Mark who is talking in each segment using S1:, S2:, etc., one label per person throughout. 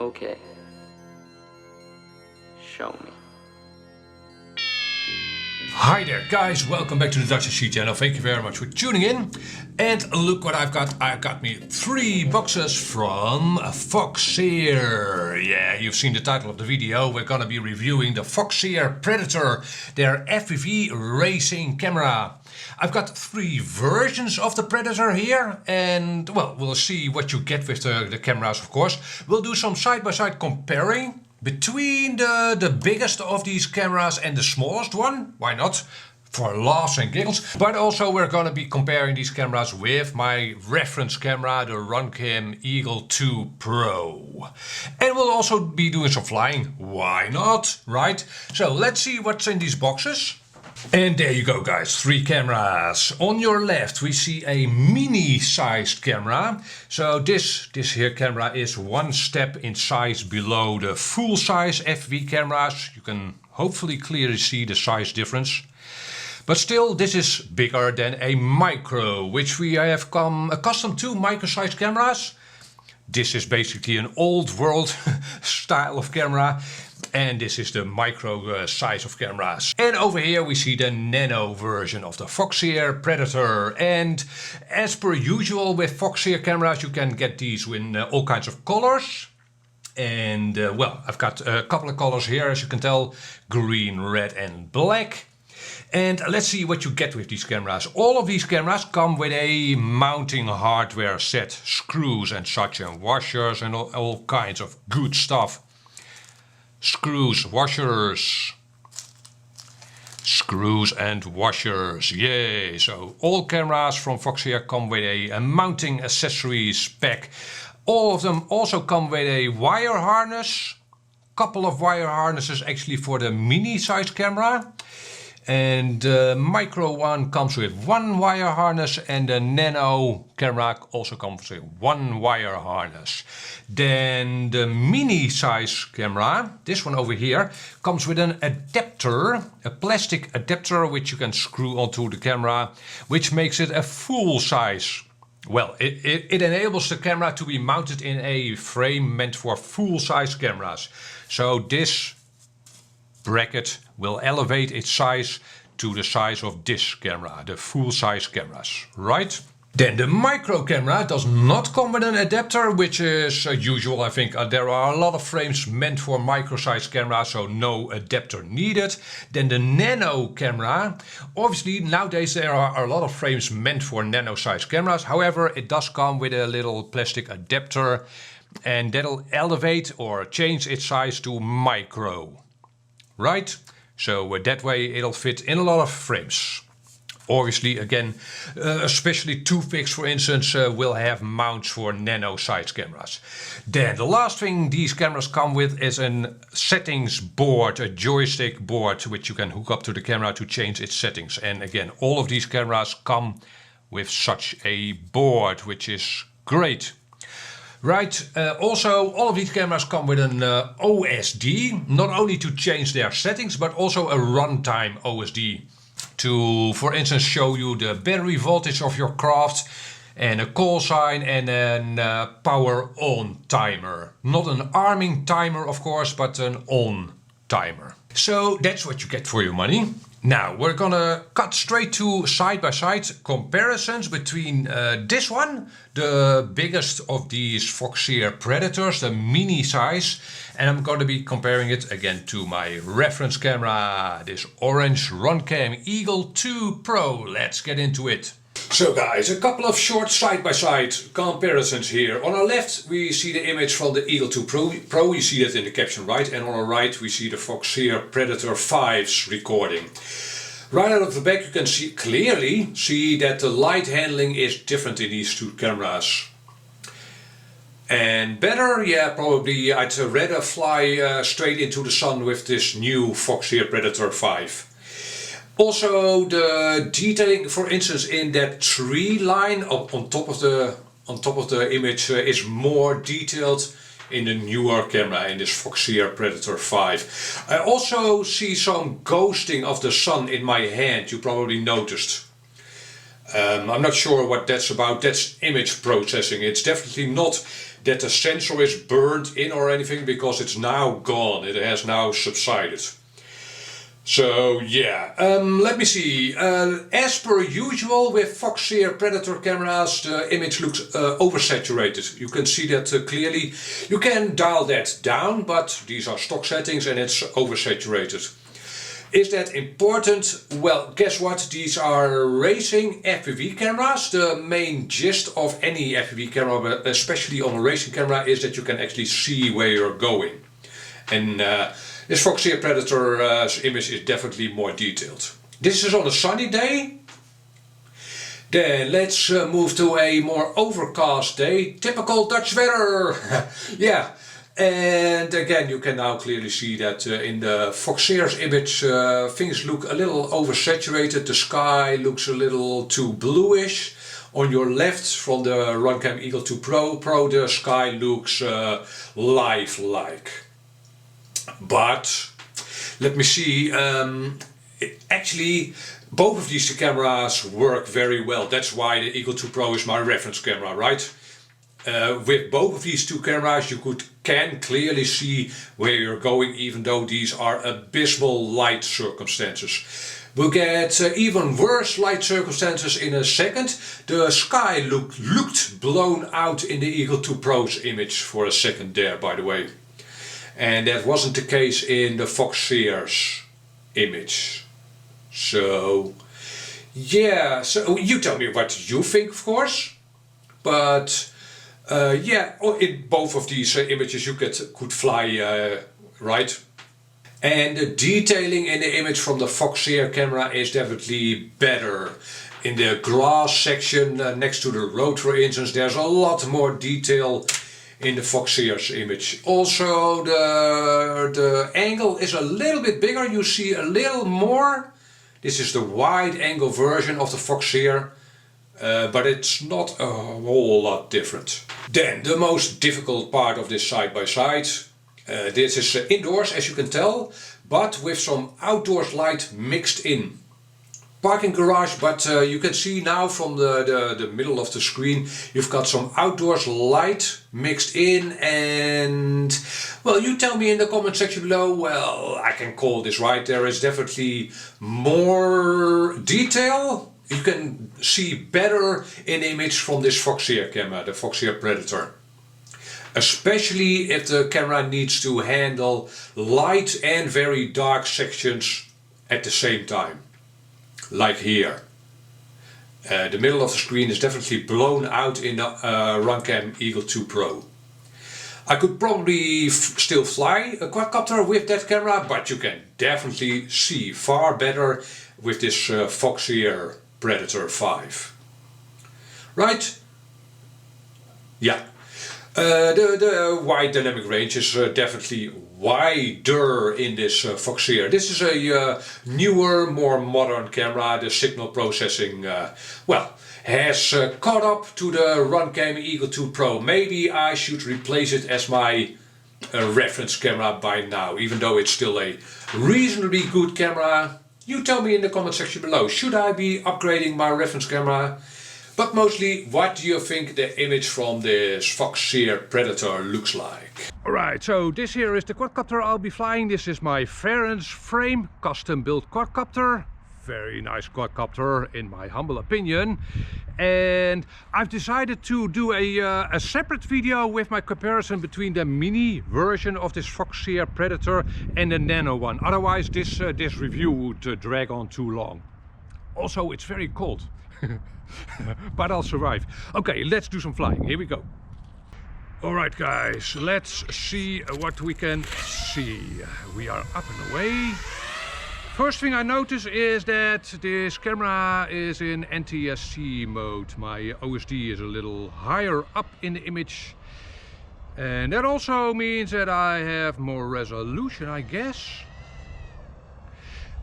S1: Okay. Show me.
S2: Hi there guys, welcome back to the Dutch SC channel. Thank you very much for tuning in. And look what I've got. I've got me 3 boxes from Foxeer. Yeah, you've seen the title of the video. We're gonna be reviewing the Foxeer Predator, their FPV Racing camera. I've got 3 versions of the Predator here, and well, we'll see what you get with the cameras, of course. We'll do some side-by-side comparing between the biggest of these cameras and the smallest one. Why not? For laughs and giggles. But also we're gonna be comparing these cameras with my reference camera, the Runtime Eagle 2 Pro. And we'll also be doing some flying. Why not, right? So let's see what's in these boxes. And there you go guys, 3 cameras. On your left we see a mini-sized camera. So this here camera is 1 step in size below the full-size FPV cameras. You can hopefully clearly see the size difference. But still, this is bigger than a micro, which we have come accustomed to, micro-sized cameras. This is basically an old world style of camera. And this is the micro size of cameras. And over here we see the nano version of the Foxeer Predator. And as per usual with Foxeer cameras, you can get these in all kinds of colors. And well, I've got a couple of colors here, as you can tell, green, red and black. And let's see what you get with these cameras. All of these cameras come with a mounting hardware set, screws and such, and washers and all kinds of good stuff. Screws, washers, screws and washers, yay! So all cameras from Foxeer come with a mounting accessories pack. All of them also come with a wire harness, couple of wire harnesses actually for the mini size camera. And the micro one comes with 1 wire harness, and the nano camera also comes with 1 wire harness. Then the mini size camera, this one over here, comes with an adapter, a plastic adapter which you can screw onto the camera, which makes it a full size. Well, it enables the camera to be mounted in a frame meant for full size cameras. So this bracket will elevate its size to the size of this camera, the full size cameras, right? Then the micro camera does not come with an adapter, which is usual. I think there are a lot of frames meant for micro size cameras, so no adapter needed. Then the nano camera, obviously nowadays there are a lot of frames meant for nano size cameras. However, it does come with a little plastic adapter, and that'll elevate or change its size to micro. Right? So that way it'll fit in a lot of frames. Obviously, again, especially toothpicks, for instance, will have mounts for nano size cameras. Then the last thing these cameras come with is a settings board, a joystick board, which you can hook up to the camera to change its settings. And again, all of these cameras come with such a board, which is great. Right, also all of these cameras come with an OSD, not only to change their settings, but also a runtime OSD to, for instance, show you the battery voltage of your craft, and a call sign, and a power on timer. Not an arming timer, of course, but an on timer. So that's what you get for your money. Now we're gonna cut straight to side-by-side comparisons between this one, the biggest of these Foxeer Predators, the mini size, and I'm going to be comparing it again to my reference camera, this orange Runtime Eagle 2 Pro. Let's get into it. So guys, a couple of short side-by-side comparisons here. On our left we see the image from the Eagle 2 Pro, you see that in the caption, right? And on our right we see the Foxeer Predator 5's recording. Right out of the back you can clearly see that the light handling is different in these 2 cameras. And better, yeah, probably I'd rather fly straight into the sun with this new Foxeer Predator 5. Also, the detailing, for instance, in that tree line on top of the image is more detailed in the newer camera, in this Foxeer Predator 5. I also see some ghosting of the sun in my hand, you probably noticed. I'm not sure what that's about. That's image processing. It's definitely not that the sensor is burned in or anything, because it's now gone. It has now subsided. So yeah, let me see. As per usual with Foxeer Predator cameras, the image looks oversaturated. You can see that clearly. You can dial that down, but these are stock settings and it's oversaturated. Is that important? Well, guess what? These are racing FPV cameras. The main gist of any FPV camera, but especially on a racing camera, is that you can actually see where you're going. And this Foxeer Predator's image is definitely more detailed. This is on a sunny day. Then let's move to a more overcast day. Typical Dutch weather. Yeah. And again, you can now clearly see that in the Foxeer's image things look a little oversaturated. The sky looks a little too bluish. On your left from the Runtime Eagle 2 Pro, the sky looks lifelike. But let me see, actually both of these two cameras work very well. That's why the Eagle 2 Pro is my reference camera, right? With both of these two cameras you can clearly see where you're going, even though these are abysmal light circumstances. We'll get even worse light circumstances in a second. The sky looked blown out in the Eagle 2 Pro's image for a second there, by the way. And that wasn't the case in the Foxeer's image. So yeah, so you tell me what you think, of course. But yeah, in both of these images you could fly, right? And the detailing in the image from the Foxeer camera is definitely better. In the grass section next to the road, for instance, there's a lot more detail in the Foxeer's image. Also the angle is a little bit bigger, you see a little more. This is the wide angle version of the Foxeer, but it's not a whole lot different. Then the most difficult part of this side by side. This is indoors, as you can tell, but with some outdoors light mixed in. Parking garage, but you can see now from the middle of the screen you've got some outdoors light mixed in, and well, you tell me in the comment section below. Well, I can call this right. There is definitely more detail. You can see better in the image from this Foxeer camera, the Foxeer Predator. Especially if the camera needs to handle light and very dark sections at the same time. Like here. The middle of the screen is definitely blown out in the Runtime Eagle 2 Pro. I could probably still fly a quadcopter with that camera, but you can definitely see far better with this Foxeer Predator 5. Right? Yeah. The wide dynamic range is definitely wider in this Foxeer. This is a newer, more modern camera. The signal processing, well, has caught up to the Runtime Eagle 2 Pro. Maybe I should replace it as my reference camera by now, even though it's still a reasonably good camera. You tell me in the comment section below, should I be upgrading my reference camera? But mostly, what do you think the image from this Foxeer Predator looks like? Alright, so this here is the quadcopter I'll be flying. This is my Ference frame, custom built quadcopter. Very nice quadcopter in my humble opinion. And I've decided to do a separate video with my comparison between the mini version of this Foxeer Predator and the nano one. Otherwise this review would drag on too long. Also, it's very cold. But I'll survive. Okay, let's do some flying. Here we go. Alright guys, let's see what we can see. We are up and away. First thing I notice is that this camera is in NTSC mode. My OSD is a little higher up in the image. And that also means that I have more resolution, I guess.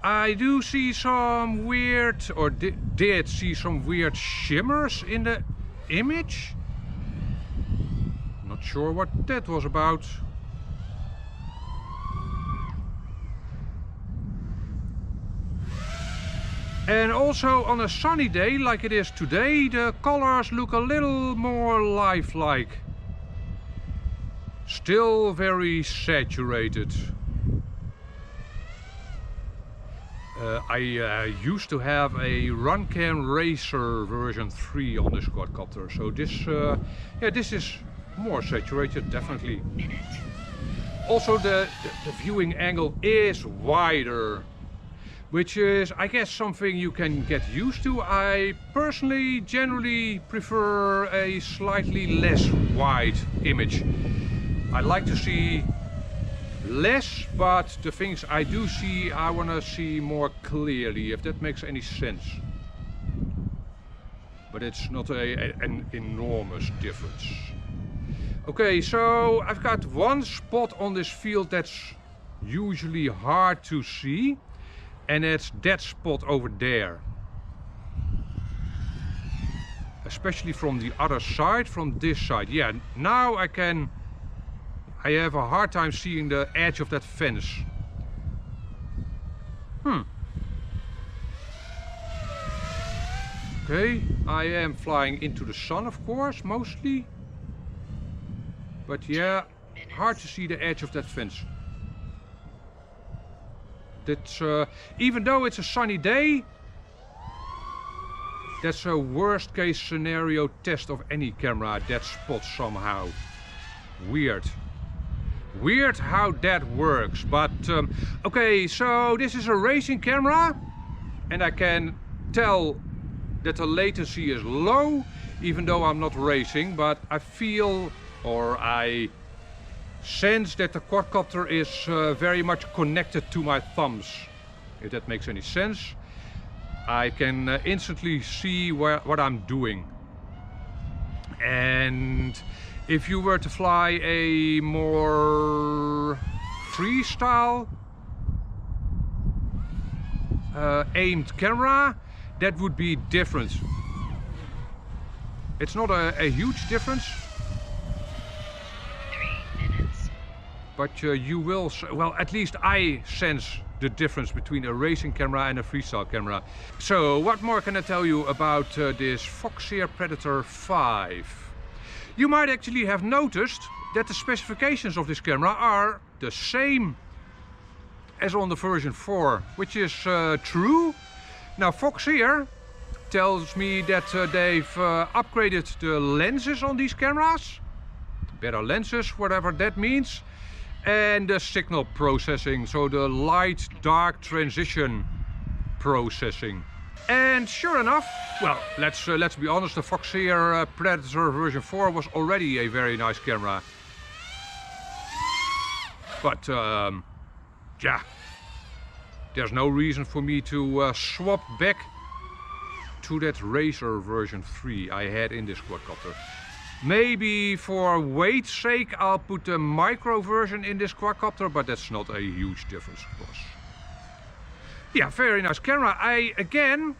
S2: I do see some weird, or did see some weird shimmers in the image. Not sure what that was about. And also on a sunny day like it is today, the colors look a little more lifelike. Still very saturated. I used to have a Runcam Racer version 3 on this quadcopter, so this is more saturated, definitely. Also the viewing angle is wider, which is, I guess, something you can get used to. I personally generally prefer a slightly less wide image. I like to see less, but the things I do see, I want to see more clearly, if that makes any sense. But it's not an enormous difference. Okay, so I've got one spot on this field that's usually hard to see, and it's that spot over there. Especially from the other side, from this side. Yeah, now I have a hard time seeing the edge of that fence. Okay, I am flying into the sun, of course, mostly. But yeah, hard to see the edge of that fence. That's, even though it's a sunny day, that's a worst case scenario test of any camera, that spot somehow. Weird. Weird how that works, but okay, so this is a racing camera and I can tell that the latency is low, even though I'm not racing, but I feel, or I sense, that the quadcopter is very much connected to my thumbs, if that makes any sense. I can instantly see what I'm doing. And if you were to fly a more freestyle aimed camera, that would be different. It's not a huge difference.
S1: 3 minutes.
S2: But you will, well, at least I sense the difference between a racing camera and a freestyle camera. So what more can I tell you about this Foxeer Predator 5? You might actually have noticed that the specifications of this camera are the same as on the version 4, which is true. Now Foxeer tells me that they've upgraded the lenses on these cameras, better lenses, whatever that means, and the signal processing, so the light-dark transition processing. And sure enough, well, let's be honest, the Foxeer Predator version 4 was already a very nice camera. But yeah, there's no reason for me to swap back to that Racer version 3 I had in this quadcopter. Maybe for weight's sake I'll put the micro version in this quadcopter, but that's not a huge difference, of course. Yeah, very nice camera. Again,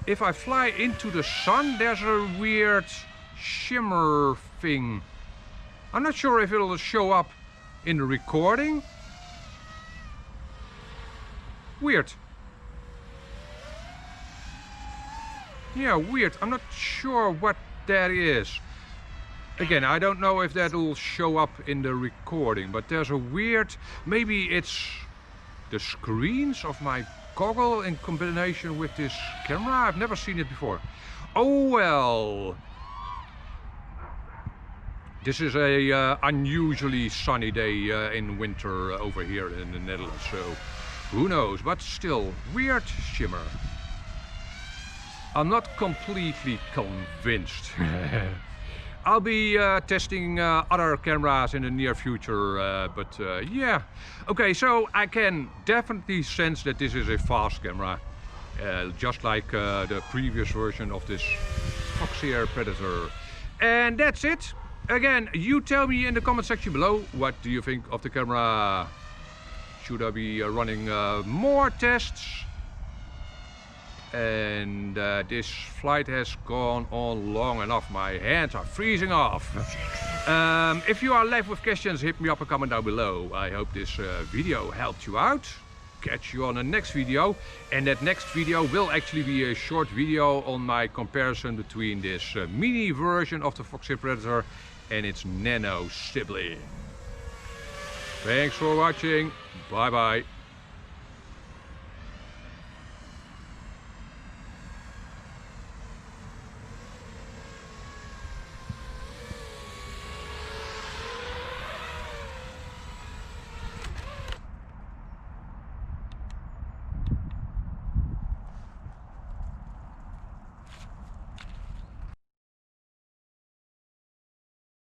S2: if I fly into the sun, there's a weird shimmer thing. I'm not sure if it'll show up in the recording. Weird. Yeah, weird. I'm not sure what that is. Again, I don't know if that will show up in the recording, but there's a weird, maybe it's the screens of my goggle in combination with this camera. I've never seen it before. Oh well. This is a unusually sunny day in winter over here in the Netherlands, so who knows, but still, weird shimmer. I'm not completely convinced. I'll be testing other cameras in the near future, but yeah. Okay, so I can definitely sense that this is a fast camera, just like the previous version of this Foxeer Predator. And that's it. Again, you tell me in the comment section below, what do you think of the camera? Should I be running more tests? And this flight has gone on long enough. My hands are freezing off. If you are left with questions, hit me up a comment down below. I hope this video helped you out. catch you on the next video. And that next video will actually be a short video on my comparison between this mini version of the Foxeer Predator and its nano sibling. Thanks for watching. Bye bye.